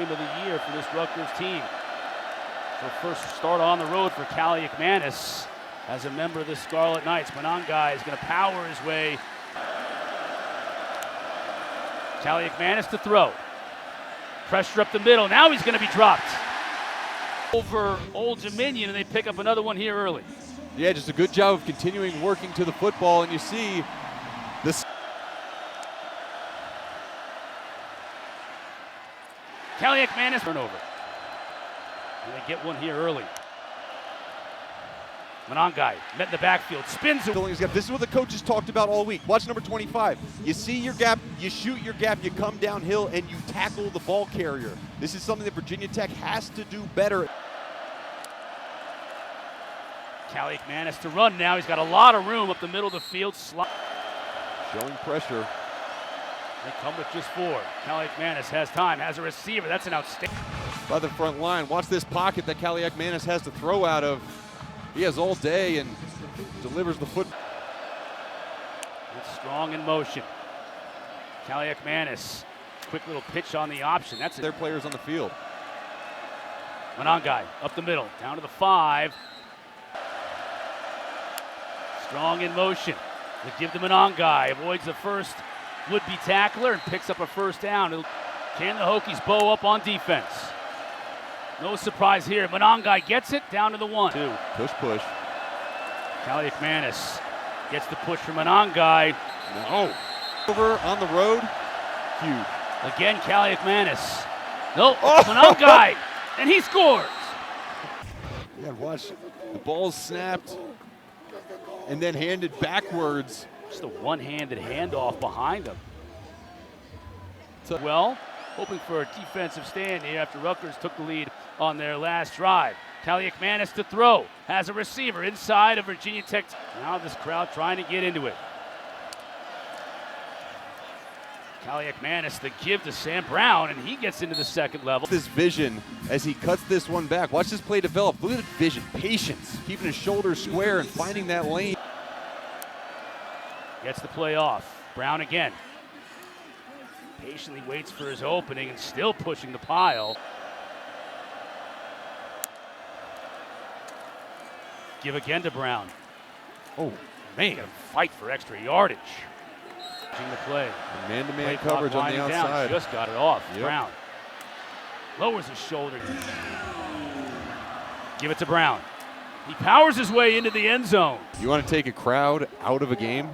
game of the year for this Rutgers team. So first start on the road for Kaliakmanis as a member of the Scarlet Knights. Monangai is going to power his way. Kaliakmanis to throw. Pressure up the middle. Now he's going to be dropped. Over Old Dominion, and they pick up another one here early. Yeah, just a good job of continuing working to the football, and you see this. Kaliakmanis turnover. And they get one here early. Monangai met in the backfield, spins it. This is what the coaches talked about all week. Watch number 25. You see your gap, you shoot your gap, you come downhill, and you tackle the ball carrier. This is something that Virginia Tech has to do better. Kaliakmanis to run now. He's got a lot of room up the middle of the field. Showing pressure. They come with just 4. Kaliakmanis has time, has a receiver. That's an outstanding. By the front line. Watch this pocket that Kaliakmanis has to throw out of. He has all day and delivers the foot. It's Strong in motion. Kaliakmanis, quick little pitch on the option. That's their players on the field. Monangai up the middle, down to the 5. Strong in motion. They give to Monangai, avoids the first would-be tackler and picks up a first down. Can the Hokies bow up on defense? No surprise here. Monangai gets it down to the 1. 2. Push. Kaliakmanis gets the push from Monangai. No. Over on the road. Huge. Again, Kaliakmanis. No, Monangai, and he scores. Yeah, watch. The ball's snapped and then handed backwards. Just a one-handed handoff behind him. Well, hoping for a defensive stand here after Rutgers took the lead on their last drive. Kaliakmanis to throw, has a receiver inside of Virginia Tech. Now this crowd trying to get into it. Kaliakmanis the give to Sam Brown, and he gets into the second level. This vision as he cuts this one back. Watch this play develop. Look at the vision, patience, keeping his shoulders square and finding that lane. Gets the play off. Brown again. Patiently waits for his opening and still pushing the pile. Give again to Brown. Oh, man, fight for extra yardage. The play. Man-to-man coverage on the outside. Just got it off. Yep. Brown lowers his shoulder. Give it to Brown. He powers his way into the end zone. You want to take a crowd out of a game?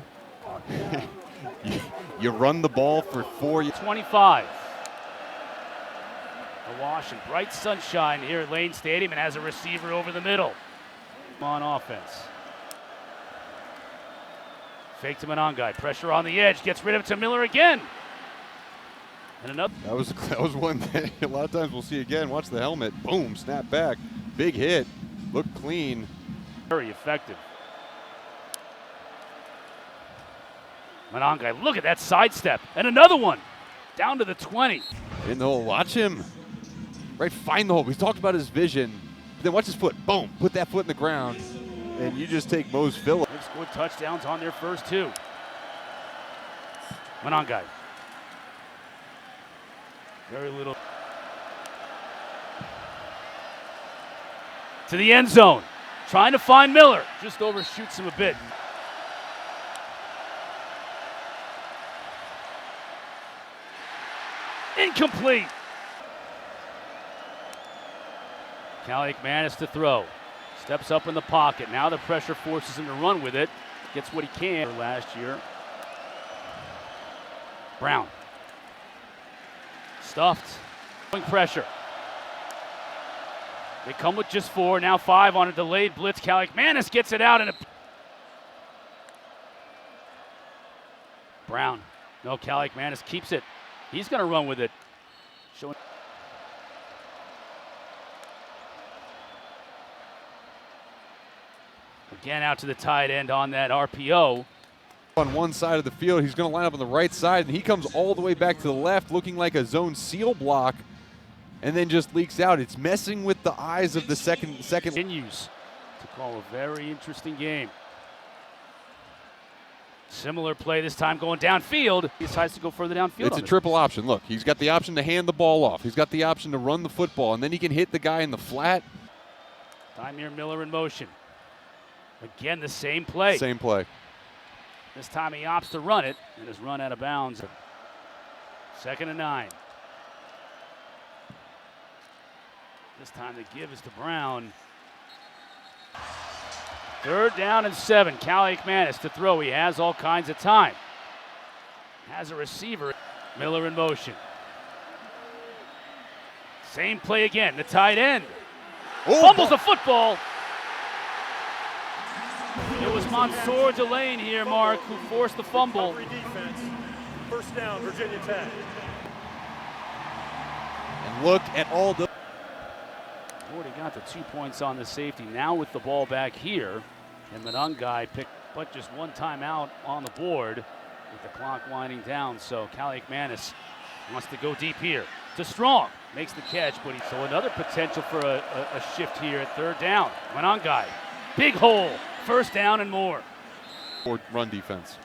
You run the ball for 4. 25. Awash in bright sunshine here at Lane Stadium and has a receiver over the middle. On offense. Fake to Monangai. Pressure on the edge. Gets rid of it to Miller again. And another. That was one that a lot of times we'll see again. Watch the helmet. Boom. Snap back. Big hit. Looked clean. Very effective. Monangai, look at that sidestep. And another one. Down to the 20. In the hole. Watch him. Right, find the hole. We talked about his vision. But then watch his foot. Boom. Put that foot in the ground. And you just take Mose Phillips. They've scored touchdowns on their first 2. Monangai. Very little. To the end zone. Trying to find Miller. Just overshoots him a bit. Incomplete. Kaliakmanis to throw. Steps up in the pocket. Now the pressure forces him to run with it. Gets what he can last year. Brown. Stuffed. Pressure. They come with just 4. Now 5 on a delayed blitz. Kaliakmanis gets it out. And Brown. No, Kaliakmanis keeps it. He's going to run with it. Showing. Again out to the tight end on that RPO. On one side of the field, he's going to line up on the right side, and he comes all the way back to the left looking like a zone seal block and then just leaks out. It's messing with the eyes of the second. Continues to call a very interesting game. Similar play this time going downfield. He decides to go further downfield. It's a triple option. Look, he's got the option to hand the ball off. He's got the option to run the football, and then he can hit the guy in the flat. Time here, Miller in motion. Again, the same play. Same play. This time he opts to run it and is run out of bounds. 2nd and 9. This time the give is to Brown. 3rd down and 7. Kaliakmanis to throw. He has all kinds of time. Has a receiver. Miller in motion. Same play again. The tight end. Fumbles the football. It was Mansour Delane here, Mark, who forced the fumble. Defense. 1st down, Virginia Tech. And look at all the... Already got the 2 points on the safety. Now with the ball back here, and Monangai picked but just one timeout on the board with the clock winding down. So Kaliakmanis wants to go deep here to Strong. Makes the catch, but so another potential for a shift here at 3rd down. Monangai, big hole, 1st down and more. Or run defense.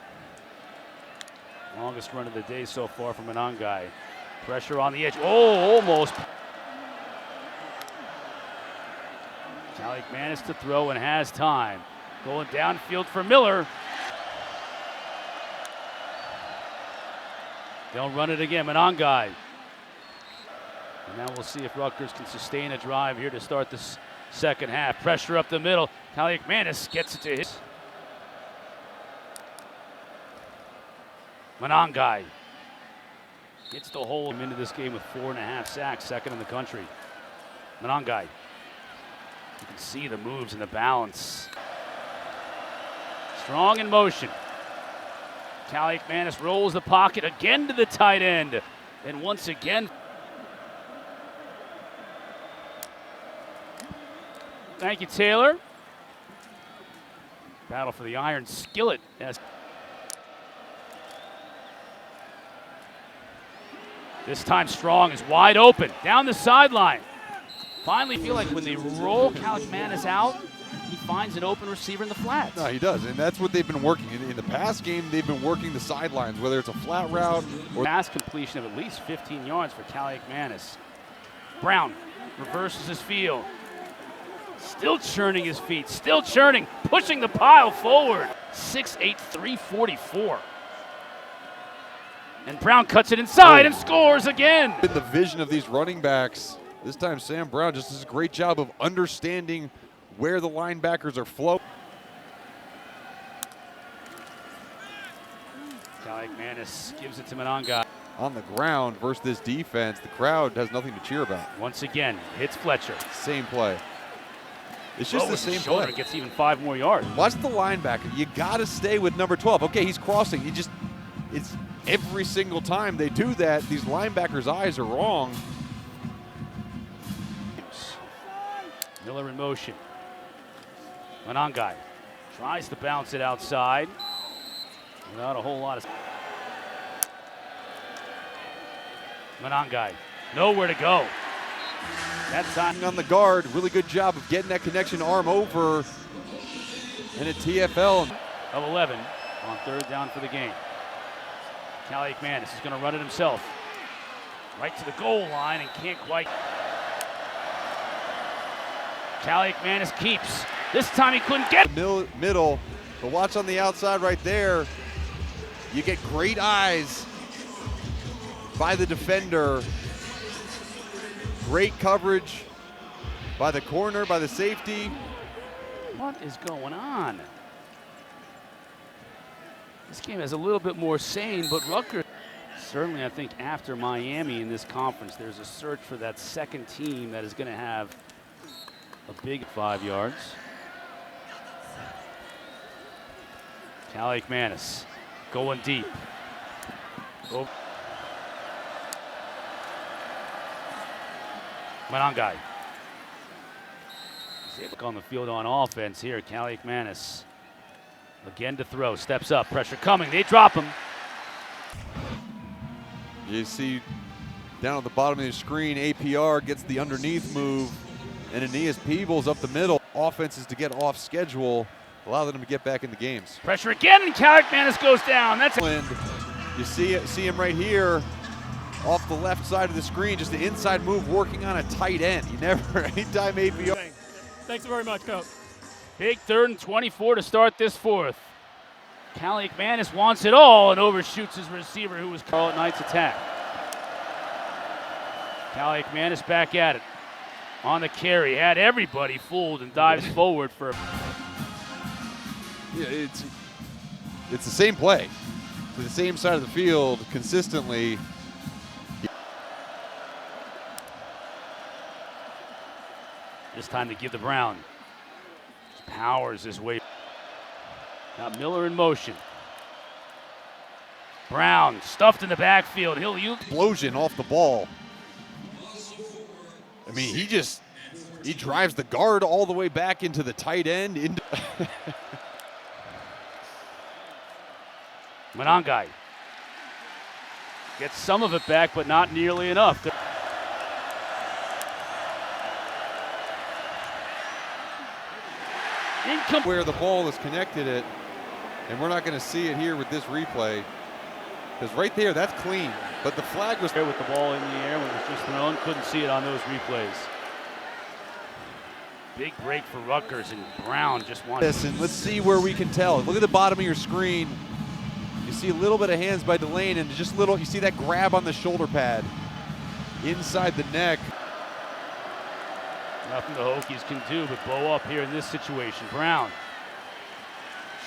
Longest run of the day so far for Monangai. Pressure on the edge. Oh, almost. Kaliakmanis to throw and has time. Going downfield for Miller. They'll run it again, Monangai. And now we'll see if Rutgers can sustain a drive here to start this 2nd half. Pressure up the middle. Kaliakmanis gets it to his. Monangai gets the hole into this game with 4.5 sacks, 2nd in the country. Monangai. You can see the moves and the balance. Strong in motion. Kaliakmanis rolls the pocket again to the tight end. And once again. Thank you, Taylor. Battle for the iron skillet. This time Strong is wide open. Down the sideline. Finally feel like when they roll Kaliakmanis out, he finds an open receiver in the flats. No, he does, and that's what they've been working. In the past game, they've been working the sidelines, whether it's a flat route or pass completion of at least 15 yards for Kaliakmanis. Brown reverses his field. Still churning his feet, still churning, pushing the pile forward. 6'8", 344. And Brown cuts it inside and scores again. In the vision of these running backs, this time Sam Brown just does a great job of understanding where the linebackers are flowing. Kaliakmanis gives it to Monangai. On the ground versus this defense, the crowd has nothing to cheer about. Once again, hits Fletcher. Same play. It's just the same play. Gets even 5 more yards. Watch the linebacker. You got to stay with number 12. Okay, he's crossing. It's every single time they do that, these linebackers' eyes are wrong. Miller in motion. Monangai tries to bounce it outside without a whole lot of. Monangai, nowhere to go. That time On the guard, really good job of getting that connection arm over. And a TFL of 11 on 3rd down for the game. Kaliakmanis is going to run it himself. Right to the goal line and can't quite. Kaliakmanis keeps. This time he couldn't get middle, but watch on the outside right there. You get great eyes by the defender. Great coverage by the corner, by the safety. What is going on? This game is a little bit more sane, but Rutgers, certainly I think after Miami in this conference, there's a search for that 2nd team that is going to have a big 5 yards. Kaliakmanis going deep. Monangai. On the field on offense here, Kaliakmanis. Again to throw, steps up, pressure coming, they drop him. You see down at the bottom of the screen, APR gets the underneath move, and Aeneas Peebls up the middle. Offense is to get off schedule. allow them to get back in the games. Pressure again, and Kaliakmanis goes down. That's And you see him right here off the left side of the screen, just the inside move working on a tight end. You never, anytime ABO. Thanks very much, Coach. big 3rd and 24 to start this 4th. Kaliakmanis wants it all and overshoots his receiver, who was Charlotte Knight's attack. Kaliakmanis back at it. On the carry, had everybody fooled and dives forward for Yeah, it's the same play to the same side of the field consistently. This time to give the Brown. Powers his way. Got Miller in motion. Brown stuffed in the backfield. He'll use Explosion off the ball. I mean, he drives the guard all the way back into the tight end. Monangai gets some of it back, but not nearly enough. Where the ball is connected it, and we're not going to see it here with this replay, because right there, that's clean. But the flag was there with the ball in the air when it was just thrown. Couldn't see it on those replays. Big break for Rutgers, and Brown just wanted. And let's see where we can tell. Look at the bottom of your screen. You see a little bit of hands by Delane, and just little. You see that grab on the shoulder pad inside the neck. Nothing the Hokies can do but bow up here in this situation. Brown,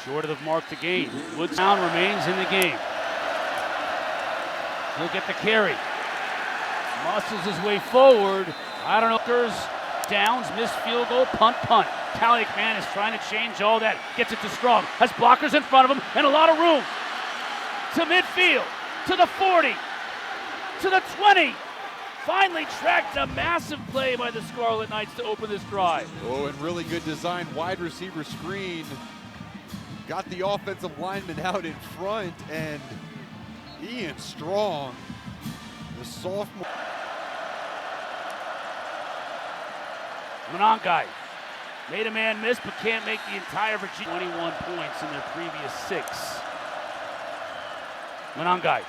short of the mark to gain. Brown remains in the game. He'll get the carry. Muscles his way forward. I don't know. Rutgers downs, missed field goal, punt. Kaliakmanis trying to change all that. Gets it to Strong. Has blockers in front of him and a lot of room. To midfield, to the 40, to the 20. Finally tracked a massive play by the Scarlet Knights to open this drive. Oh, and really good design. Wide receiver screen. Got the offensive lineman out in front, and Ian Strong, the sophomore. Monangai made a man miss, but can't make the entire Virginia. 21 points in their previous 6. Monangai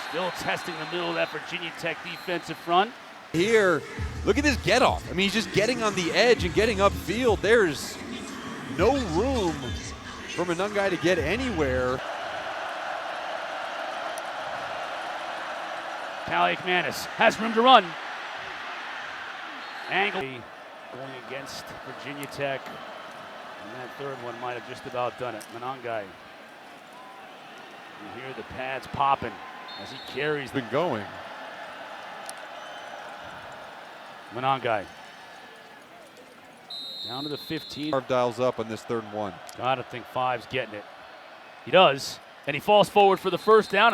still testing the middle of that Virginia Tech defensive front. Here, look at this get off. I mean, he's just getting on the edge and getting upfield. There's no room for Monangai to get anywhere. Kaliakmanis has room to run. Angle going against Virginia Tech. And that 3rd one might have just about done it. Monangai. You hear the pads popping as he carries. Been going. Monangai. Down to the 15. Dials up on this 3rd and 1. Gotta think 5's getting it. He does, and he falls forward for the 1st down.